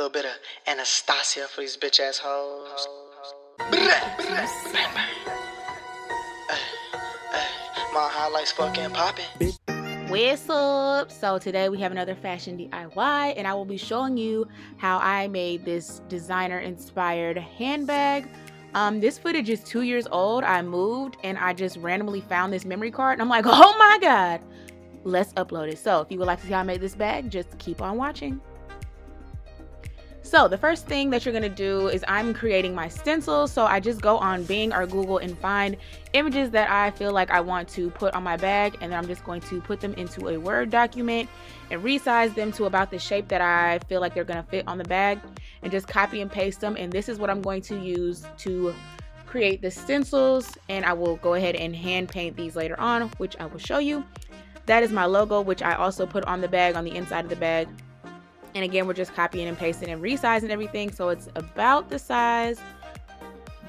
little bit of Anastasia for these bitch ass hoes. My highlights fucking poppin'. What's up? So today we have another fashion DIY, and I will be showing you how I made this designer inspired handbag. This footage is 2 years old. I moved and I just randomly found this memory card and I'm like, oh my god, let's upload it. So if you would like to see how I made this bag, just keep on watching. So the first thing that you're gonna do is I'm creating my stencils. So I just go on Bing or Google and find images that I feel like I want to put on my bag, and then I'm just going to put them into a Word document and resize them to about the shape that I feel like they're gonna fit on the bag, and just copy and paste them. And this is what I'm going to use to create the stencils, and I will go ahead and hand paint these later on, which I will show you. That is my logo, which I also put on the bag, on the inside of the bag. And again, we're just copying and pasting and resizing everything so it's about the size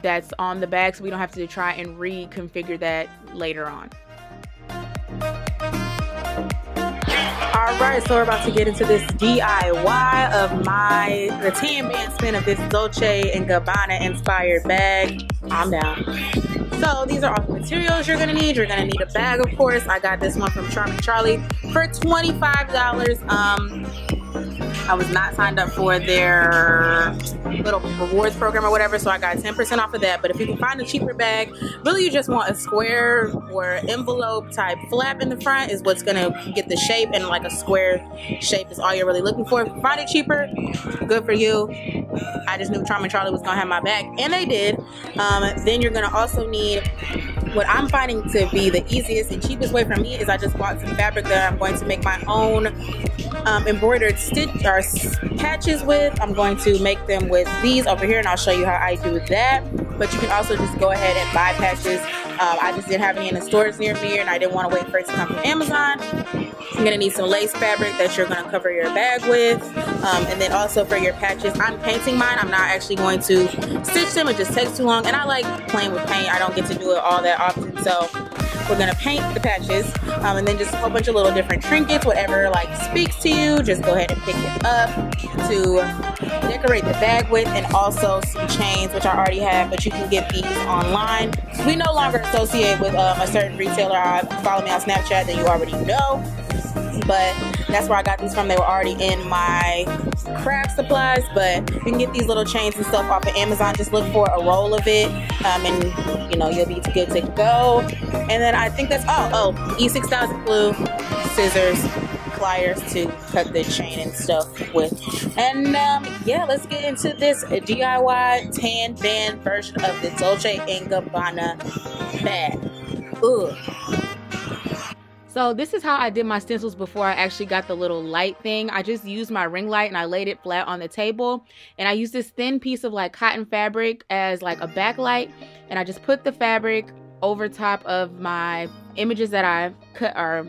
that's on the bag, so we don't have to try and reconfigure that later on. Alright, so we're about to get into this DIY of the tan band spin of this Dolce & Gabbana inspired bag. I'm down. So these are all the materials you're gonna need. You're gonna need a bag, of course. I got this one from Charming Charlie for $25. I was not signed up for their little rewards program or whatever, so I got 10% off of that. But if you can find a cheaper bag, really you just want a square or envelope type flap in the front is what's gonna get the shape, and like a square shape is all you're really looking for. If you find it cheaper, good for you. I just knew Charming Charlie was gonna have my back, and they did. Then you're gonna also need, what I'm finding to be the easiest and cheapest way for me is I just bought some fabric that I'm going to make my own embroidered stitch or patches with. I'm going to make them with these over here, and I'll show you how I do that. But you can also just go ahead and buy patches. I just didn't have any in the stores near me, and I didn't want to wait for it to come from Amazon. You're gonna need some lace fabric that you're gonna cover your bag with, and then also for your patches, I'm painting mine. I'm not actually going to stitch them. It just takes too long, and I like playing with paint. I don't get to do it all that often, so we're gonna paint the patches, and then just a whole bunch of little different trinkets, whatever like speaks to you. Just go ahead and pick it up to decorate the bag with, and also some chains, which I already have, but you can get these online. We no longer associate with a certain retailer. Follow me on Snapchat, that you already know. But that's where I got these from. They were already in my craft supplies, but you can get these little chains and stuff off of Amazon. Just look for a roll of it, and you know, you'll be good to go. And then I think that's all. Oh, E6000 glue, scissors, pliers to cut the chain and stuff with. And yeah, let's get into this DIY tan band version of the Dolce & Gabbana bag. Ugh. So this is how I did my stencils before I actually got the little light thing. I just used my ring light and I laid it flat on the table, and I used this thin piece of like cotton fabric as like a backlight, and I just put the fabric over top of my images that I cut or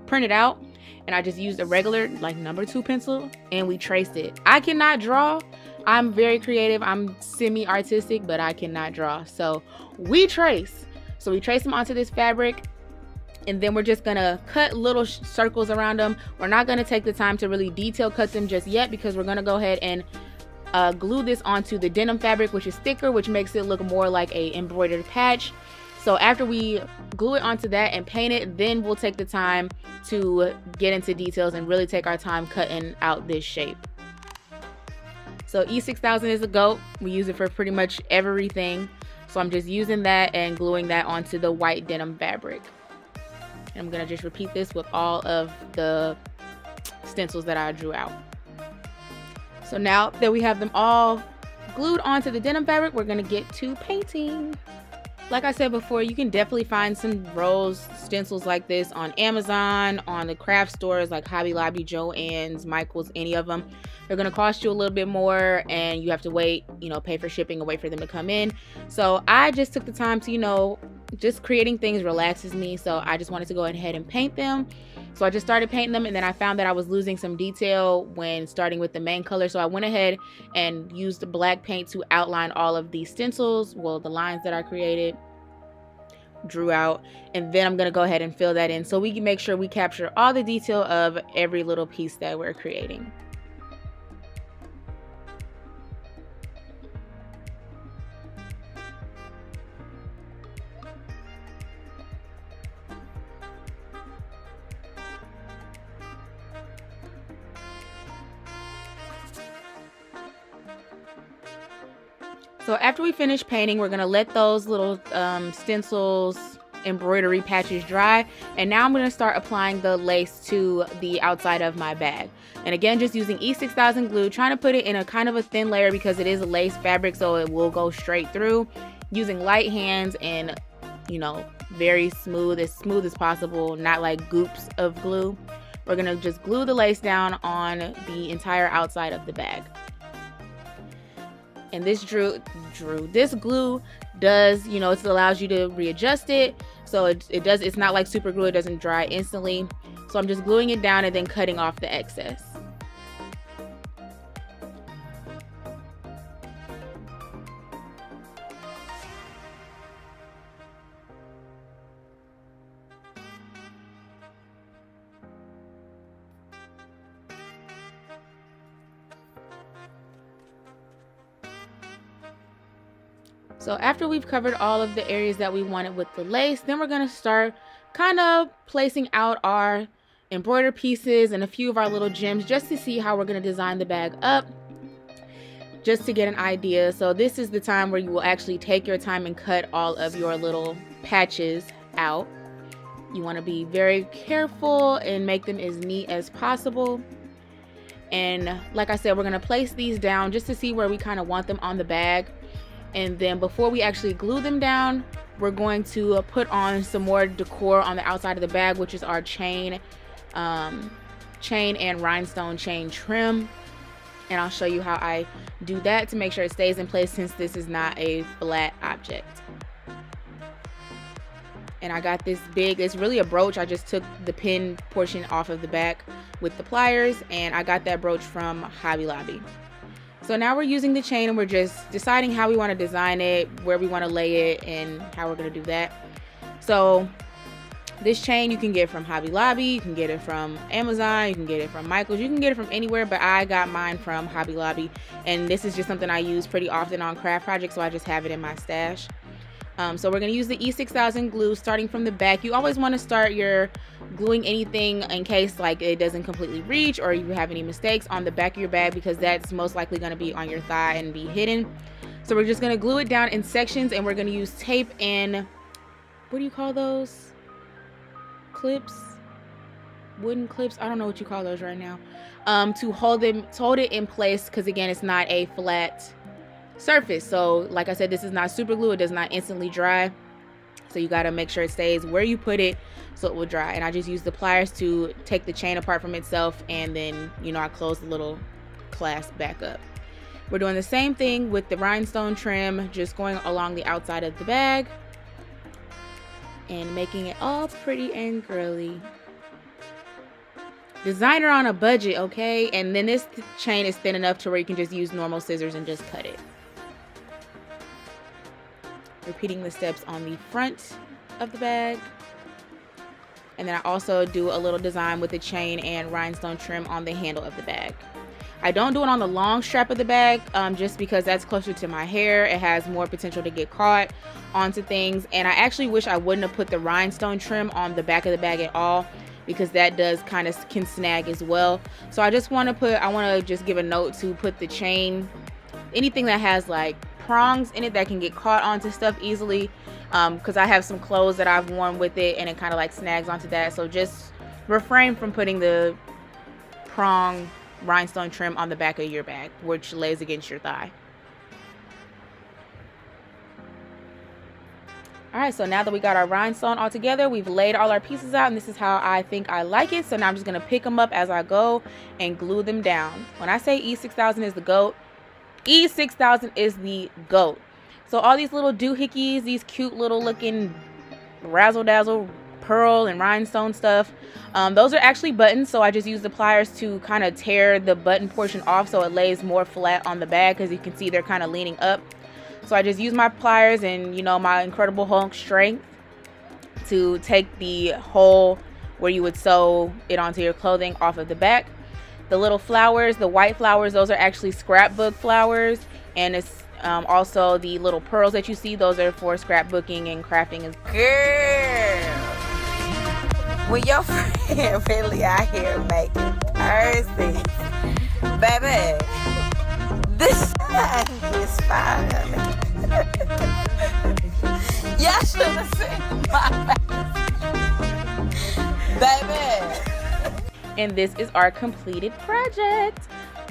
printed out, and I just used a regular like #2 pencil, and we traced it. I cannot draw. I'm very creative. I'm semi-artistic, but I cannot draw. So we trace. So we trace them onto this fabric, and then we're just gonna cut little circles around them. We're not gonna take the time to really detail cut them just yet, because we're gonna go ahead and glue this onto the denim fabric, which is thicker, which makes it look more like a embroidered patch. So after we glue it onto that and paint it, then we'll take the time to get into details and really take our time cutting out this shape. So E6000 is a GOAT. We use it for pretty much everything. So I'm just using that and gluing that onto the white denim fabric. And I'm gonna just repeat this with all of the stencils that I drew out. So now that we have them all glued onto the denim fabric, we're gonna get to painting. Like I said before, you can definitely find some rose stencils like this on Amazon, on the craft stores like Hobby Lobby, Joann's, Michael's, any of them. They're gonna cost you a little bit more, and you have to wait, you know, pay for shipping and wait for them to come in. So I just took the time to, you know, just creating things relaxes me, so I just wanted to go ahead and paint them. So I just started painting them, and then I found that I was losing some detail when starting with the main color, so I went ahead and used the black paint to outline all of these stencils, well, the lines that I created, drew out, and then I'm gonna go ahead and fill that in so we can make sure we capture all the detail of every little piece that we're creating. So after we finish painting, we're gonna let those little stencils, embroidery patches dry, and now I'm going to start applying the lace to the outside of my bag. And again, just using E6000 glue, trying to put it in a kind of a thin layer because it is a lace fabric, so it will go straight through, using light hands and, you know, very smooth as possible, not like goops of glue. We're going to just glue the lace down on the entire outside of the bag. And this this glue does, you know, it allows you to readjust it, so it's not like super glue, it doesn't dry instantly. So I'm just gluing it down and then cutting off the excess. So after we've covered all of the areas that we wanted with the lace, then we're going to start kind of placing out our embroidered pieces and a few of our little gems just to see how we're going to design the bag up, just to get an idea. So this is the time where you will actually take your time and cut all of your little patches out. You want to be very careful and make them as neat as possible. And like I said, we're going to place these down just to see where we kind of want them on the bag. And then before we actually glue them down, we're going to put on some more decor on the outside of the bag, which is our chain and rhinestone chain trim. And I'll show you how I do that to make sure it stays in place, since this is not a flat object. And I got this big, it's really a brooch. I just took the pin portion off of the back with the pliers, and I got that brooch from Hobby Lobby. So now we're using the chain and we're just deciding how we want to design it, where we want to lay it, and how we're going to do that. So this chain you can get from Hobby Lobby, you can get it from Amazon, you can get it from Michael's, you can get it from anywhere, but I got mine from Hobby Lobby. And this is just something I use pretty often on craft projects, so I just have it in my stash. So we're going to use the E6000 glue starting from the back. You always want to start your gluing anything in case like it doesn't completely reach or you have any mistakes on the back of your bag, because that's most likely going to be on your thigh and be hidden. So we're just going to glue it down in sections, and we're going to use tape and, what do you call those? Clips? Wooden clips? I don't know what you call those right now. To hold it in place, because again, it's not a flat surface. So like I said, this is not super glue, it does not instantly dry, so you got to make sure it stays where you put it so it will dry. And I just use the pliers to take the chain apart from itself, and then, you know, I close the little clasp back up. We're doing the same thing with the rhinestone trim, just going along the outside of the bag and making it all pretty and girly. Designer on a budget, okay? And then this chain is thin enough to where you can just use normal scissors and just cut it. Repeating the steps on the front of the bag. And then I also do a little design with the chain and rhinestone trim on the handle of the bag. I don't do it on the long strap of the bag, just because that's closer to my hair. It has more potential to get caught onto things. And I actually wish I wouldn't have put the rhinestone trim on the back of the bag at all, because that does kind of can snag as well. So I just want to I want to just give a note to put the chain, anything that has like prongs in it that can get caught onto stuff easily, because I have some clothes that I've worn with it and it kind of like snags onto that. So just refrain from putting the prong rhinestone trim on the back of your bag, which lays against your thigh. Alright, so now that we got our rhinestone all together, we've laid all our pieces out, and this is how I think I like it. So now I'm just going to pick them up as I go and glue them down. When I say E6000 is the GOAT, E6000 is the GOAT. So all these little doohickeys, these cute little looking razzle dazzle pearl and rhinestone stuff, those are actually buttons. So I just use the pliers to kind of tear the button portion off so it lays more flat on the bag, because you can see they're kind of leaning up. So I just use my pliers and, you know, my Incredible Hulk strength to take the hole where you would sew it onto your clothing off of the back. The little flowers, the white flowers, those are actually scrapbook flowers. And it's also the little pearls that you see, those are for scrapbooking and crafting. Girl, when your friend really out here making purses, baby, this is fine. Y'all should have seen my face. Baby. And this is our completed project.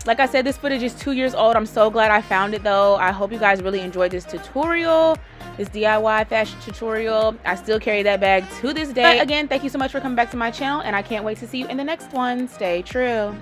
Like I said, this footage is 2 years old. I'm so glad I found it though. I hope you guys really enjoyed this tutorial, this DIY fashion tutorial. I still carry that bag to this day. But again, thank you so much for coming back to my channel, and I can't wait to see you in the next one. Stay true.